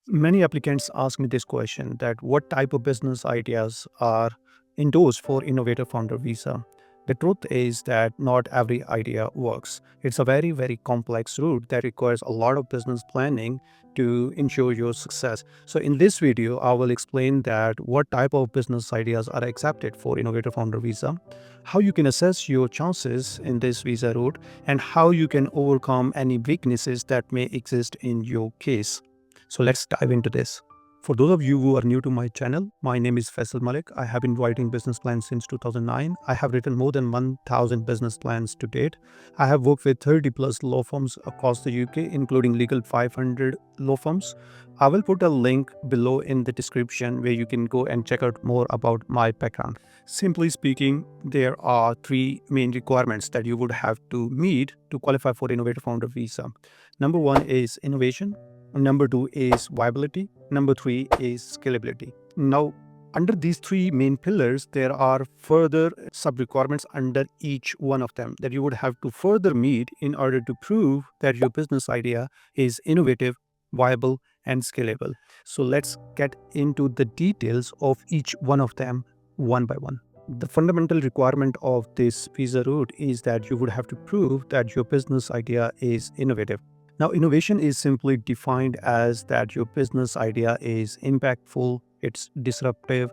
Many applicants ask me this question that what type of business ideas are endorsed for Innovator Founder Visa? The truth is that not every idea works. It's a very complex route that requires a lot of business planning to ensure your success. So in this video, I will explain that what type of business ideas are accepted for Innovator Founder Visa, how you can assess your chances in this visa route, and how you can overcome any weaknesses that may exist in your case. So let's dive into this. For those of you who are new to my channel, my name is Faisal Malik. I have been writing business plans since 2009. I have written more than 1,000 business plans to date. I have worked with 30 plus law firms across the UK, including legal 500 law firms. I will put a link below in the description where you can go and check out more about my background. Simply speaking, there are three main requirements that you would have to meet to qualify for Innovator Founder Visa. Number one is innovation. Number two is viability. Number three is scalability. Now, under these three main pillars, there are further sub requirements under each one of them that you would have to further meet in order to prove that your business idea is innovative, viable, and scalable. So, let's get into the details of each one of them one by one. The fundamental requirement of this visa route is that you would have to prove that your business idea is innovative. Now, innovation is simply defined as that your business idea is impactful, it's disruptive,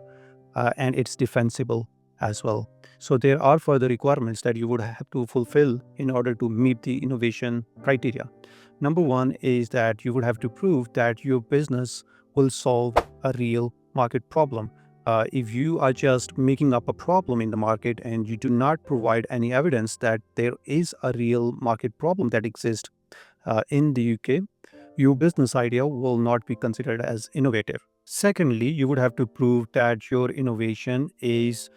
and it's defensible as well. So, there are further requirements that you would have to fulfill in order to meet the innovation criteria. Number one is that you would have to prove that your business will solve a real market problem. If you are just making up a problem in the market and you do not provide any evidence that there is a real market problem that exists in the UK, your business idea will not be considered as innovative. Secondly, you would have to prove that your innovation is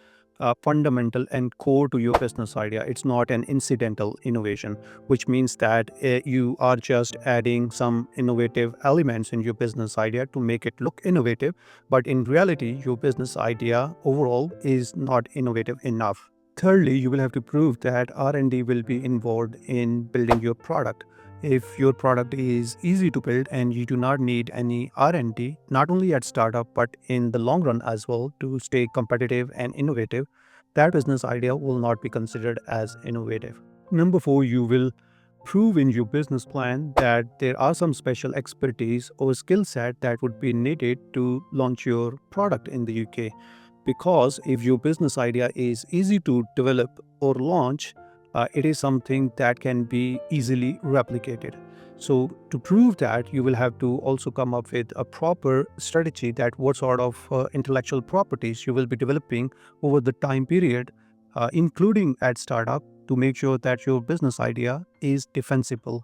fundamental and core to your business idea. It's not an incidental innovation, which means that you are just adding some innovative elements in your business idea to make it look innovative, but in reality, your business idea overall is not innovative enough. Thirdly, you will have to prove that R&D will be involved in building your product. If your product is easy to build and you do not need any R&D, not only at startup but in the long run as well, to stay competitive and innovative, that business idea will not be considered as innovative. Number four, you will prove in your business plan that there are some special expertise or skill set that would be needed to launch your product in the UK. Because if your business idea is easy to develop or launch, it is something that can be easily replicated. So to prove that, you will have to also come up with a proper strategy that what sort of intellectual properties you will be developing over the time period, including at startup, to make sure that your business idea is defensible.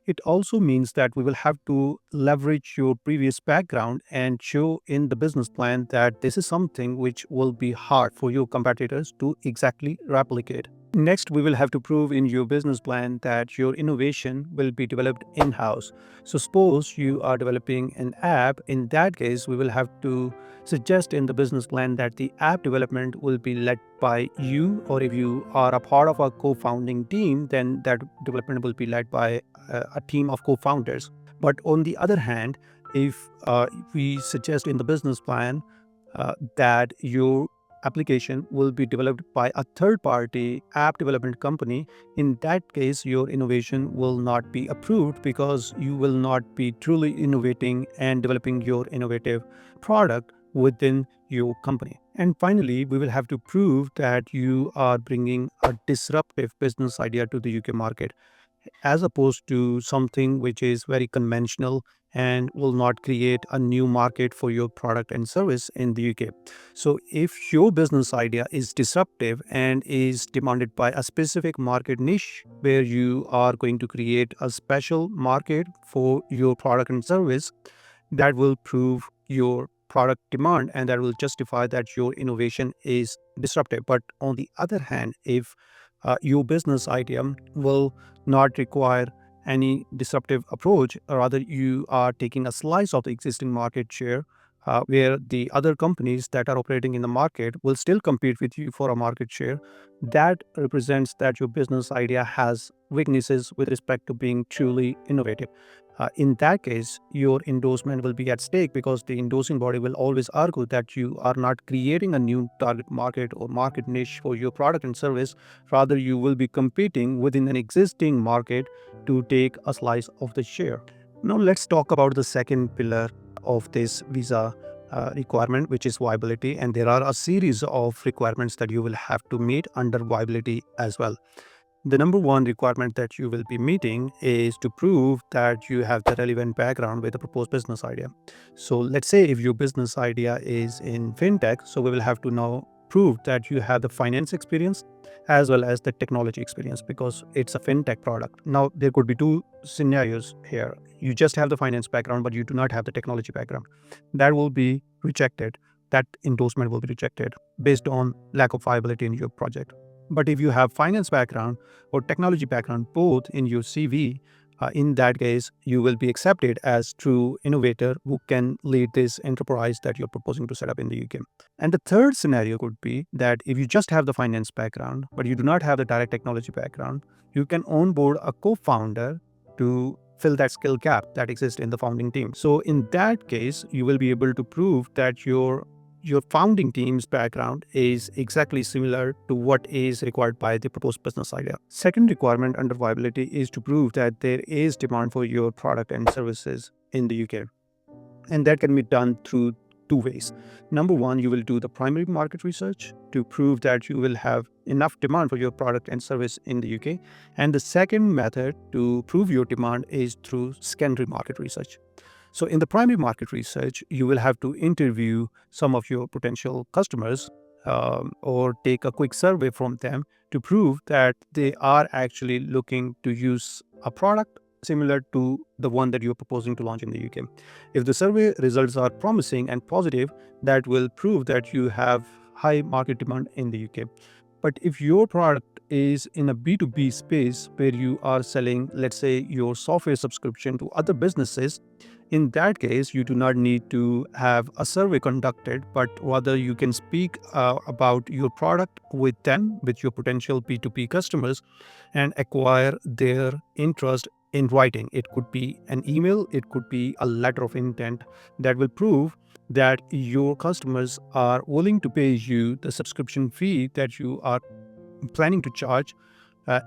It also means that we will have to leverage your previous background and show in the business plan that this is something which will be hard for your competitors to exactly replicate. Next, we will have to prove in your business plan that your innovation will be developed in-house. So suppose you are developing an app. In that case, we will have to suggest in the business plan that the app development will be led by you, or if you are a part of a co-founding team, then that development will be led by a team of co-founders. But on the other hand, if we suggest in the business plan that your application will be developed by a third-party app development company, in that case, your innovation will not be approved because you will not be truly innovating and developing your innovative product within your company. And finally, we will have to prove that you are bringing a disruptive business idea to the UK market, as opposed to something which is very conventional and will not create a new market for your product and service in the UK. So, if your business idea is disruptive and is demanded by a specific market niche where you are going to create a special market for your product and service, that will prove your product demand and that will justify that your innovation is disruptive. But on the other hand, if your business idea will not require any disruptive approach, or rather you are taking a slice of the existing market share, where the other companies that are operating in the market will still compete with you for a market share, that represents that your business idea has weaknesses with respect to being truly innovative. In that case, your endorsement will be at stake because the endorsing body will always argue that you are not creating a new target market or market niche for your product and service. Rather, you will be competing within an existing market to take a slice of the share. Now, let's talk about the second pillar of this visa requirement, which is viability. And there are a series of requirements that you will have to meet under viability as well. The number one requirement that you will be meeting is to prove that you have the relevant background with the proposed business idea. So let's say if your business idea is in fintech, so we will have to now prove that you have the finance experience as well as the technology experience because it's a fintech product. Now, there could be two scenarios here. You just have the finance background, but you do not have the technology background. That will be rejected. That endorsement will be rejected based on lack of viability in your project. But if you have finance background or technology background both in your CV, in that case, you will be accepted as true innovator who can lead this enterprise that you're proposing to set up in the UK. And the third scenario could be that if you just have the finance background, but you do not have the direct technology background, you can onboard a co-founder to fill that skill gap that exists in the founding team. So in that case, you will be able to prove that your founding team's background is exactly similar to what is required by the proposed business idea. Second requirement under viability is to prove that there is demand for your product and services in the UK. And that can be done through two ways. Number one, you will do the primary market research to prove that you will have enough demand for your product and service in the UK. And the second method to prove your demand is through secondary market research. So in the primary market research, you will have to interview some of your potential customers or take a quick survey from them to prove that they are actually looking to use a product similar to the one that you're proposing to launch in the UK. If the survey results are promising and positive, that will prove that you have high market demand in the UK. But if your product is in a B2B space where you are selling, let's say, your software subscription to other businesses, in that case, you do not need to have a survey conducted, but rather you can speak about your product with them, with your potential B2B customers, and acquire their interest in writing. It could be an email, it could be a letter of intent that will prove that your customers are willing to pay you the subscription fee that you are planning to charge,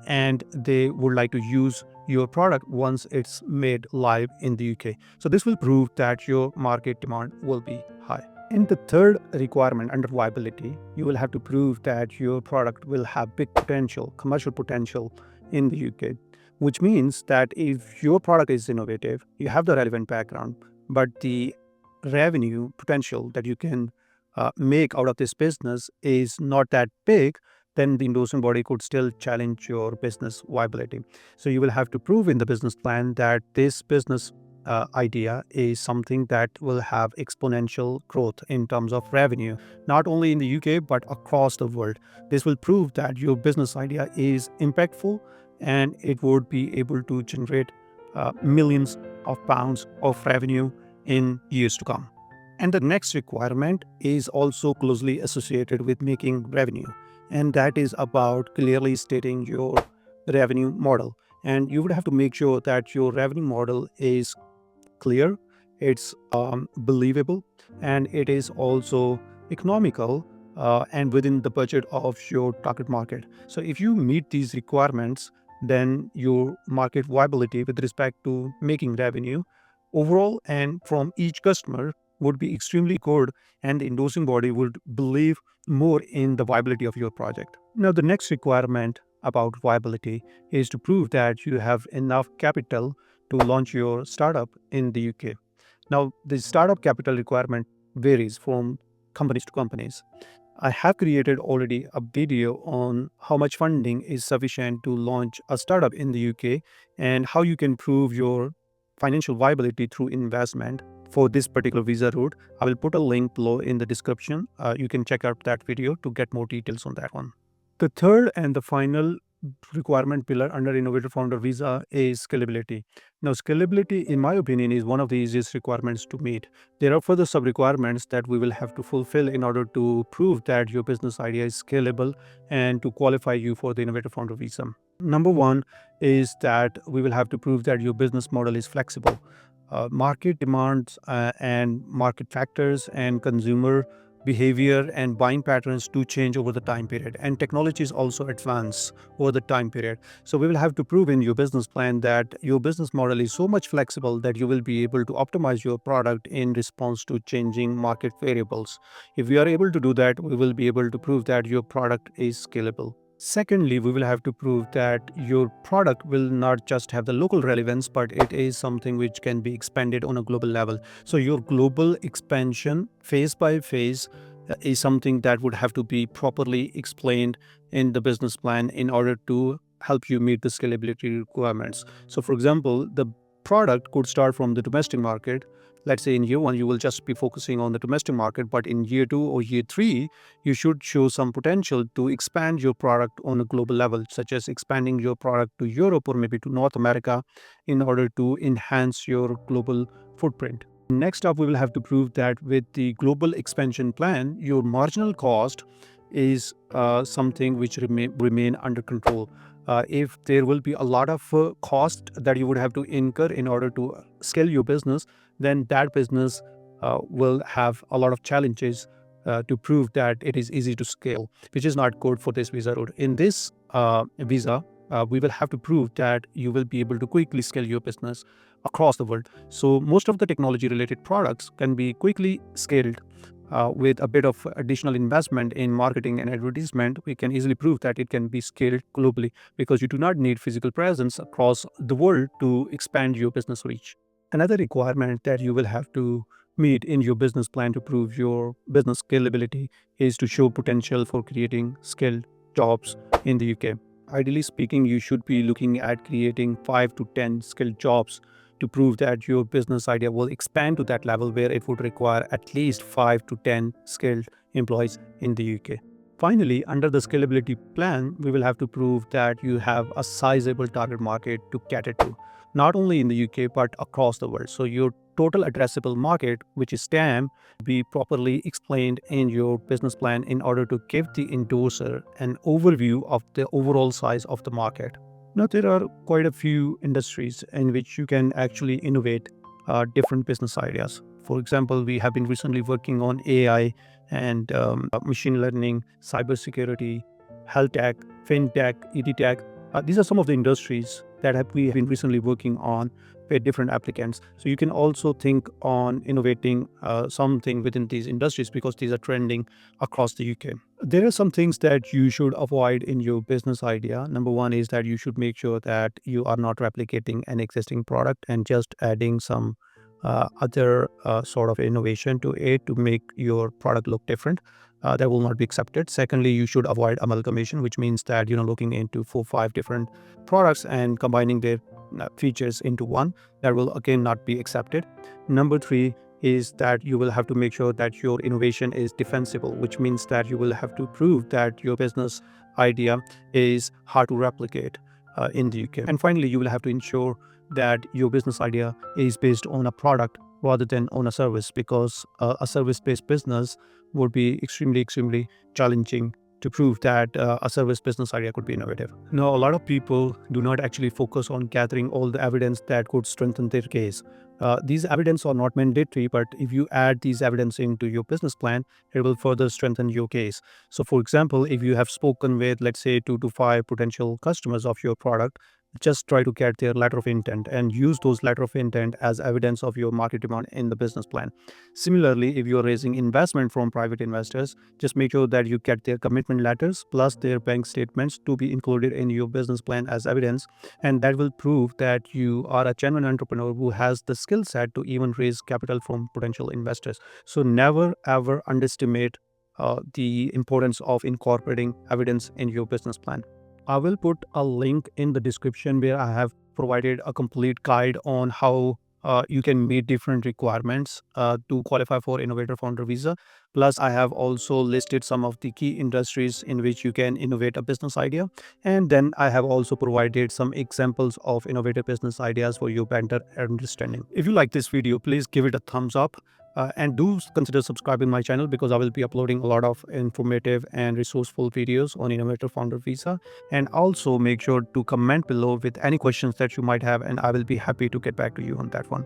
and they would like to use your product once it's made live in the UK. So this will prove that your market demand will be high. In the third requirement under viability, you will have to prove that your product will have big potential, commercial potential in the UK, which means that if your product is innovative, you have the relevant background, but the revenue potential that you can make out of this business is not that big, then the endorsement body could still challenge your business viability. So you will have to prove in the business plan that this business idea is something that will have exponential growth in terms of revenue, not only in the UK, but across the world. This will prove that your business idea is impactful and it would be able to generate millions of pounds of revenue in years to come. And the next requirement is also closely associated with making revenue, and that is about clearly stating your revenue model. And you would have to make sure that your revenue model is clear, it's believable, and it is also economical and within the budget of your target market. So if you meet these requirements, then your market viability with respect to making revenue overall and from each customer would be extremely good, and the endorsing body would believe more in the viability of your project. Now, the next requirement about viability is to prove that you have enough capital to launch your startup in the UK. Now, the startup capital requirement varies from companies to companies. I have created already a video on how much funding is sufficient to launch a startup in the UK and how you can prove your financial viability through investment for this particular visa route. I will put a link below in the description. You can check out that video to get more details on that one. The third and the final requirement pillar under Innovator Founder Visa is scalability. Now, scalability, in my opinion, is one of the easiest requirements to meet. There are further sub-requirements that we will have to fulfill in order to prove that your business idea is scalable and to qualify you for the Innovator Founder Visa. Number one is that we will have to prove that your business model is flexible. Market demands and market factors and consumer behavior and buying patterns do change over the time period, and technologies also advance over the time period. So we will have to prove in your business plan that your business model is so much flexible that you will be able to optimize your product in response to changing market variables. If we are able to do that, we will be able to prove that your product is scalable. Secondly, we will have to prove that your product will not just have the local relevance, but it is something which can be expanded on a global level. So your global expansion phase by phase is something that would have to be properly explained in the business plan in order to help you meet the scalability requirements. So for example, the product could start from the domestic market. Let's say in year one, you will just be focusing on the domestic market, but in year two or year three, you should show some potential to expand your product on a global level, such as expanding your product to Europe or maybe to North America in order to enhance your global footprint. Next up, we will have to prove that with the global expansion plan, your marginal cost is something which remain under control. If there will be a lot of cost that you would have to incur in order to scale your business, then that business will have a lot of challenges to prove that it is easy to scale, which is not good for this visa route. In this visa, we will have to prove that you will be able to quickly scale your business across the world. So most of the technology related products can be quickly scaled with a bit of additional investment in marketing and advertisement. We can easily prove that it can be scaled globally because you do not need physical presence across the world to expand your business reach. Another requirement that you will have to meet in your business plan to prove your business scalability is to show potential for creating skilled jobs in the UK. Ideally speaking, you should be looking at creating 5 to 10 skilled jobs to prove that your business idea will expand to that level where it would require at least 5 to 10 skilled employees in the UK. Finally, under the scalability plan, we will have to prove that you have a sizable target market to cater to, not only in the UK but across the world. So your total addressable market, which is TAM, be properly explained in your business plan in order to give the endorser an overview of the overall size of the market. Now, there are quite a few industries in which you can actually innovate different business ideas. For example, we have been recently working on AI and machine learning, cybersecurity, health tech, fintech, edtech. These are some of the industries that we have been recently working on with different applicants. So you can also think on innovating something within these industries because these are trending across the UK. There are some things that you should avoid in your business idea. Number one is that you should make sure that you are not replicating an existing product and just adding some other sort of innovation to it to make your product look different. That will not be accepted. Secondly, you should avoid amalgamation, which means that looking into 4-5 different products and combining their features into one. That will again not be accepted. Number three is that you will have to make sure that your innovation is defensible, which means that you will have to prove that your business idea is hard to replicate in the UK. And finally, you will have to ensure that your business idea is based on a product rather than on a service, because a service-based business would be extremely challenging to prove that a service business idea could be innovative. Now, a lot of people do not actually focus on gathering all the evidence that could strengthen their case. These evidence are not mandatory, but if you add these evidence into your business plan, it will further strengthen your case. So for example, if you have spoken with, let's say, 2 to 5 potential customers of your product, just try to get their letter of intent and use those letter of intent as evidence of your market demand in the business plan. Similarly, if you're raising investment from private investors, just make sure that you get their commitment letters plus their bank statements to be included in your business plan as evidence. And that will prove that you are a genuine entrepreneur who has the skill set to even raise capital from potential investors. So never ever underestimate the importance of incorporating evidence in your business plan. I will put a link in the description where I have provided a complete guide on how you can meet different requirements to qualify for Innovator Founder Visa. Plus, I have also listed some of the key industries in which you can innovate a business idea. And then I have also provided some examples of innovative business ideas for your better understanding. If you like this video, please give it a thumbs up. And do consider subscribing my channel, because I will be uploading a lot of informative and resourceful videos on Innovator Founder Visa. And also make sure to comment below with any questions that you might have, and I will be happy to get back to you on that one.